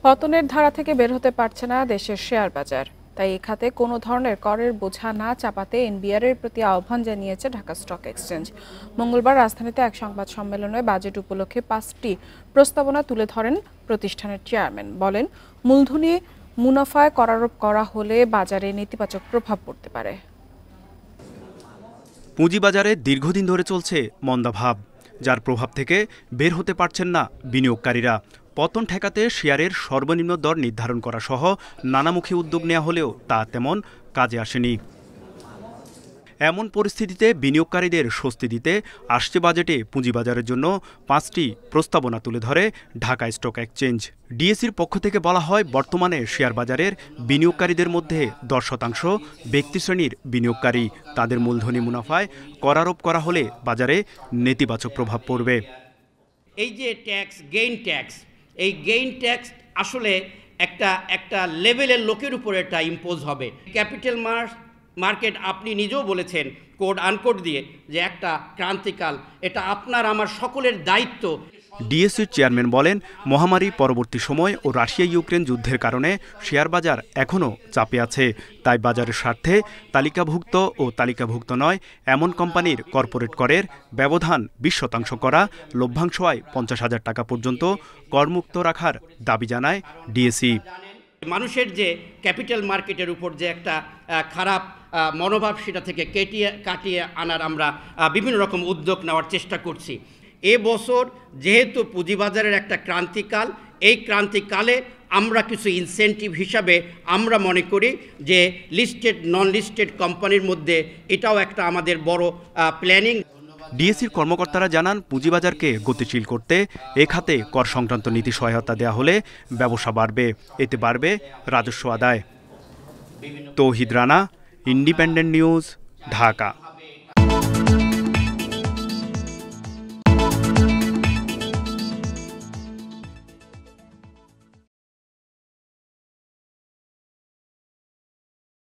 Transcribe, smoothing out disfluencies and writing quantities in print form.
পতনের ধারা থেকে বের হতে পারছে না দেশের শেয়ার বাজার। তাই এ খাতে কোনো ধরনের করের বোঝা না চাপাতে এনবিআর এর প্রতি আহ্বান জানিয়েছে ঢাকা স্টক এক্সচেঞ্জ। মঙ্গলবার রাজধানীতে এক সংবাদ সম্মেলনে বাজেট উপলক্ষে 5টি প্রস্তাবনা তুলে ধরেন প্রতিষ্ঠানের চেয়ারম্যান। বলেন, মূলধনী মুনাফায় করারোপ করা হলে বাজারে নেতিবাচক প্রভাব পড়তে পারে। পুঁজিবাজারে দীর্ঘদিন ধরে চলছে মন্দাভাব, যার প্রভাব থেকে বের হতে পারছেন না বিনিয়োগকারীরা। পতন ঠেকাতে শেয়ারের সর্বনিম্ন দর নির্ধারণ করা সহ নানামুখী উদ্যোগ নেওয়া হলেও তা তেমন কাজে আসেনি। এমন পরিস্থিতিতে বিনিয়োগকারীদের স্বস্তি দিতে আসছে বাজেটে পুঁজিবাজারের জন্য 5টি প্রস্তাবনা তুলে ধরে ঢাকা স্টক এক্সচেঞ্জ। ডিএসির পক্ষ থেকে বলা হয়, বর্তমানে শেয়ার বাজারের বিনিয়োগকারীদের মধ্যে 10% ব্যক্তিশ্রেণীর বিনিয়োগকারী। তাদের মূলধনী মুনাফায় করারোপ করা হলে বাজারে নেতিবাচক প্রভাব পড়বে। এই যে ট্যাক্স, এই গেইন ট্যাক্স আসলে একটা লেভেলের লোকের উপর এটা ইম্পোজ হবে। ক্যাপিটাল মার্কেট আপনি নিজেও বলেছেন কোড আনকোড দিয়ে যে একটা ক্রান্তিকাল, এটা আপনার আমার সকলের দায়িত্ব। ডিএসির চেয়ারম্যান বলেন, মহামারী পরবর্তী সময় ও রাশিয়া ইউক্রেন যুদ্ধের কারণে শেয়ার বাজার এখনও চাপে আছে। তাই বাজারের স্বার্থে তালিকাভুক্ত ও তালিকাভুক্ত নয় এমন কোম্পানির কর্পোরেট করের ব্যবধান 20% করা, লভ্যাংশ আয় 50,000 টাকা পর্যন্ত করমুক্ত রাখার দাবি জানায় ডিএসি। মানুষের যে ক্যাপিটাল মার্কেটের উপর যে একটা খারাপ মনোভাব, সেটা থেকে কাটিয়ে আনার আমরা বিভিন্ন রকম উদ্যোগ নেওয়ার চেষ্টা করছি। এবছর যেহেতু পুঁজিবাজারের একটা ক্রান্তিকাল, এই ক্রান্তিকালে আমরা কিছু ইনসেন্টিভ হিসাবে আমরা মনে করি যে লিস্টেড নন লিস্টেড কোম্পানির মধ্যে এটাও একটা আমাদের বড় প্ল্যানিং। ডিএসির কর্মকর্তারা জানান, পুঁজিবাজারকে গতিশীল করতে এ খাতে কর সংক্রান্ত নীতি সহায়তা দেওয়া হলে ব্যবসা বাড়বে, এতে বাড়বে রাজস্ব আদায়। তৌহিদ রানা, ইন্ডিপেন্ডেন্ট নিউজ, ঢাকা।